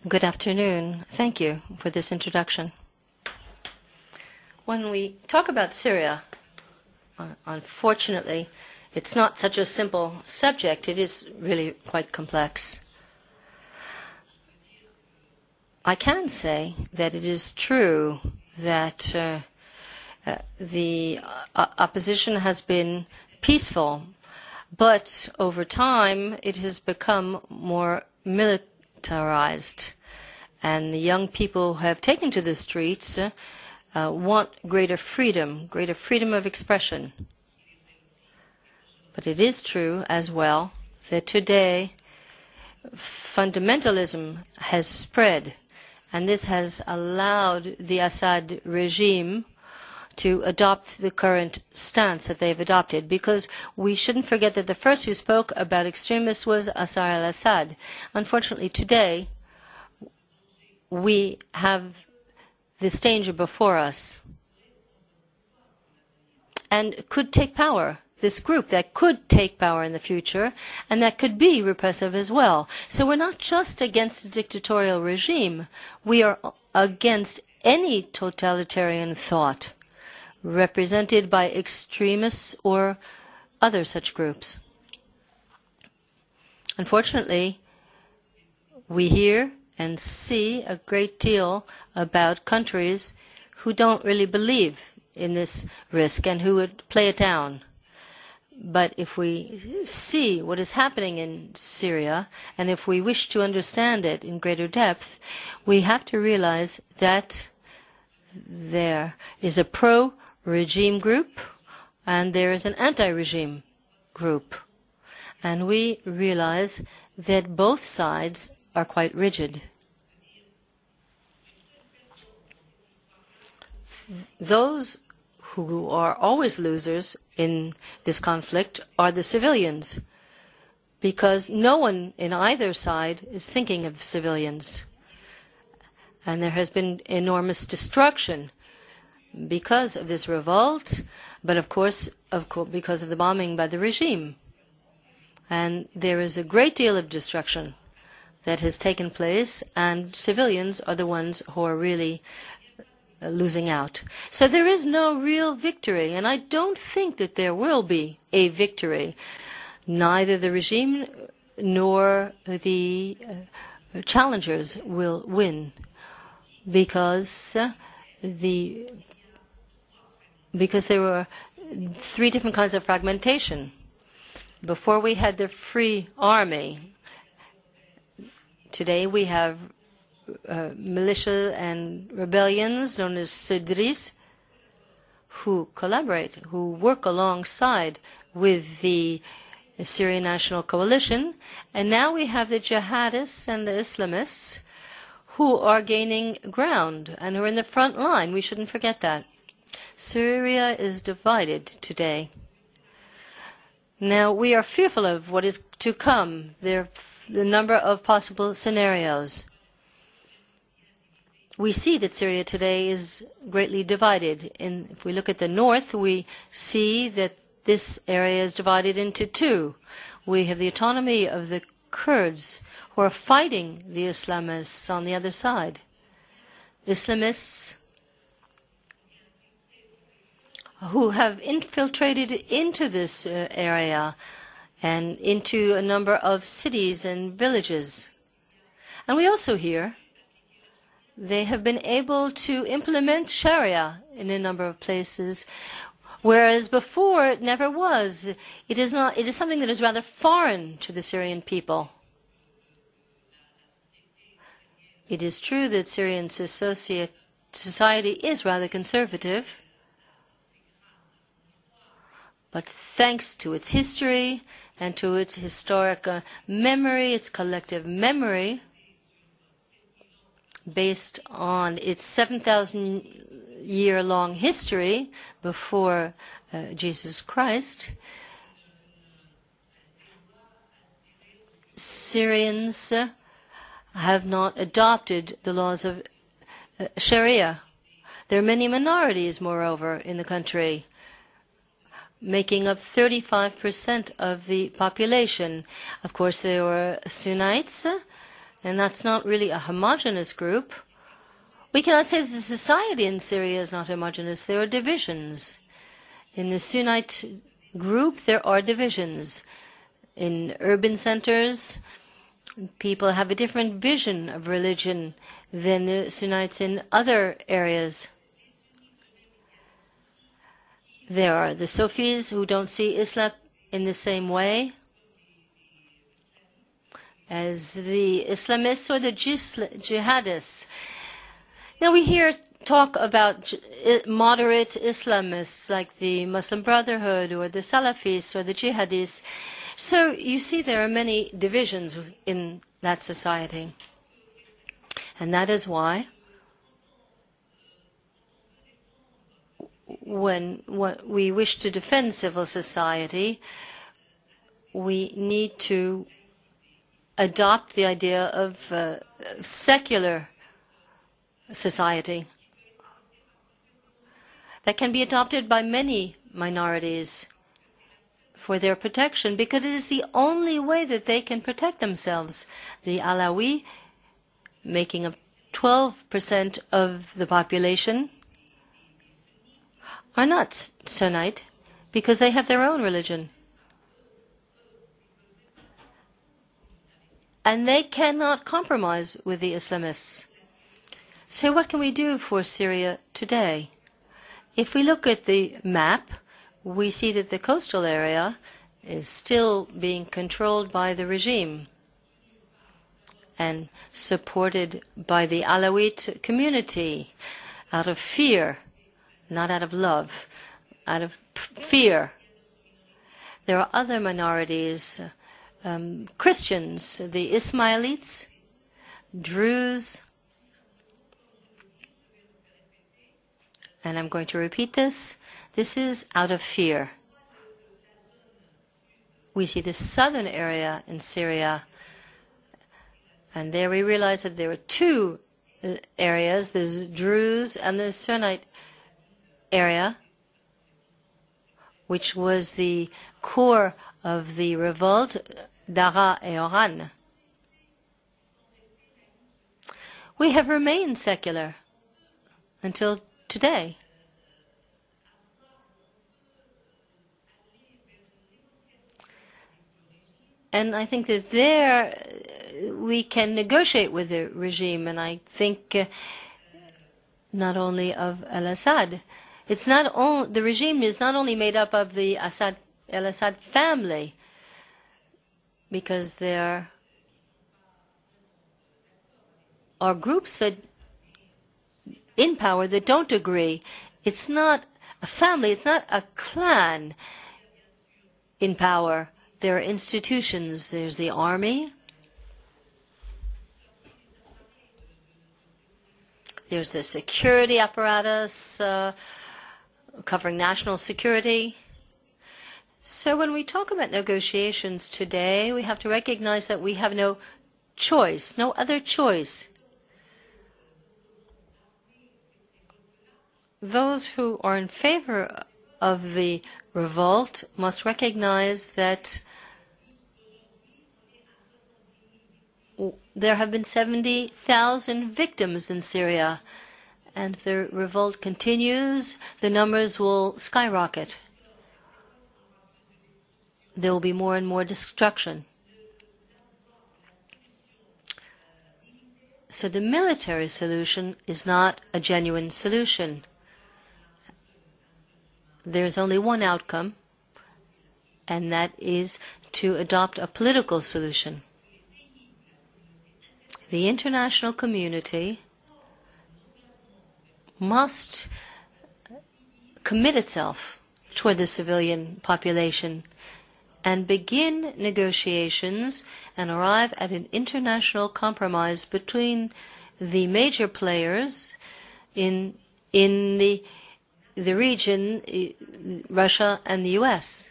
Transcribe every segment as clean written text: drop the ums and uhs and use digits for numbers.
Good afternoon. Thank you for this introduction. When we talk about Syria, unfortunately, it's not such a simple subject. It is really quite complex. I can say that it is true that the opposition has been peaceful, but over time it has become more militarized, and the young people who have taken to the streets want greater freedom of expression. But it is true as well that today fundamentalism has spread, and this has allowed the Assad regime to adopt the current stance that they've adopted, because we shouldn't forget that the first who spoke about extremists was Bashar al-Assad. Unfortunately, today we have this danger before us and could take power. This group that could take power in the future and that could be repressive as well. So we're not just against a dictatorial regime. We are against any totalitarian thought represented by extremists or other such groups. Unfortunately, we hear and see a great deal about countries who don't really believe in this risk and who would play it down. But if we see what is happening in Syria, and if we wish to understand it in greater depth, we have to realize that there is a pro-regime group and there is an anti-regime group. And we realize that both sides are quite rigid. Those who are always losers in this conflict are the civilians, because no one in either side is thinking of civilians. And there has been enormous destruction because of this revolt, but of course because of the bombing by the regime. And there is a great deal of destruction that has taken place, and civilians are the ones who are really losing out. So there is no real victory, and I don't think that there will be a victory. Neither the regime nor the challengers will win, because there were three different kinds of fragmentation. Before we had the free army, today we have militia and rebellions known as Sidris, who collaborate, who work alongside with the Syrian National Coalition. And now we have the jihadists and the Islamists who are gaining ground and who are in the front line. We shouldn't forget that. Syria is divided today. Now, we are fearful of what is to come. There are the number of possible scenarios. We see that Syria today is greatly divided. If we look at the north, we see that this area is divided into two. We have the autonomy of the Kurds, who are fighting the Islamists on the other side. Islamists who have infiltrated into this area and into a number of cities and villages. And we also hear they have been able to implement Sharia in a number of places, whereas before it never was. It is something that is rather foreign to the Syrian people. It is true that Syrian society is rather conservative, but thanks to its history and to its historic memory, its collective memory, based on its 7,000-year-long history before Jesus Christ, Syrians have not adopted the laws of Sharia. There are many minorities, moreover, in the country, making up 35% of the population. Of course, there were Sunnites, and that's not really a homogeneous group. We cannot say that the society in Syria is not homogeneous. There are divisions. In the Sunnite group, there are divisions. In urban centers, people have a different vision of religion than the Sunnites in other areas. There are the Sufis who don't see Islam in the same way as the Islamists or the jihadists. Now we hear talk about moderate Islamists like the Muslim Brotherhood or the Salafis or the jihadists. So you see there are many divisions in that society. And that is why when we wish to defend civil society, we need to adopt the idea of secular society that can be adopted by many minorities for their protection, because it is the only way that they can protect themselves. The Alawi, making up 12% of the population, are not Sunnite because they have their own religion. And they cannot compromise with the Islamists. So what can we do for Syria today? If we look at the map, we see that the coastal area is still being controlled by the regime and supported by the Alawite community out of fear, not out of love, out of fear. There are other minorities, Christians, the Ismailites, Druze, and I'm going to repeat this. This is out of fear. We see the southern area in Syria, and there we realize that there are two areas, the Druze and the Sunnite area, which was the core of the revolt, Dara et Oran. We have remained secular until today. And I think that there we can negotiate with the regime, and I think not only of al-Assad. It's not only, the regime is not only made up of the al-Assad family, because there are groups that in power that don't agree. It's not a family, it's not a clan in power. There are institutions. There's the army. There's the security apparatus covering national security. So when we talk about negotiations today, we have to recognize that we have no choice, no other choice. Those who are in favor of the revolt must recognize that there have been 70,000 victims in Syria, and if the revolt continues, the numbers will skyrocket. There will be more and more destruction. So the military solution is not a genuine solution. There is only one outcome, and that is to adopt a political solution. The international community must commit itself toward the civilian population and begin negotiations and arrive at an international compromise between the major players in the region, Russia and the US.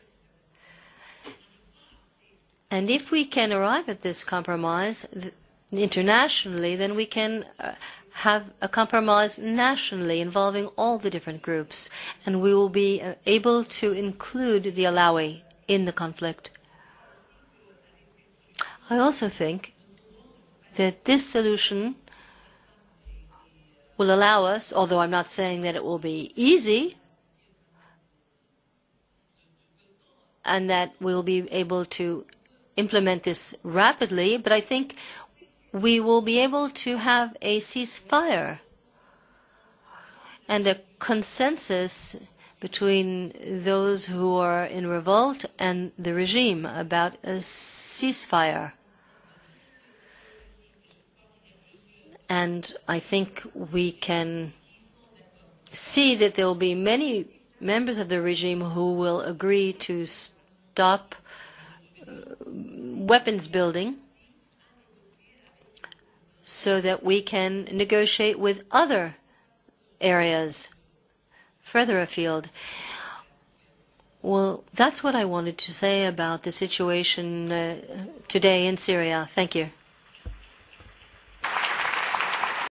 And if we can arrive at this compromise internationally, then we can have a compromise nationally involving all the different groups, and we will be able to include the Alawi in the conflict. I also think that this solution will allow us, although I'm not saying that it will be easy, and that we'll be able to implement this rapidly, but I think we will be able to have a ceasefire and a consensus between those who are in revolt and the regime about a ceasefire. And I think we can see that there will be many members of the regime who will agree to stop weapons building so that we can negotiate with other areas further afield. Well, that's what I wanted to say about the situation today in Syria. Thank you.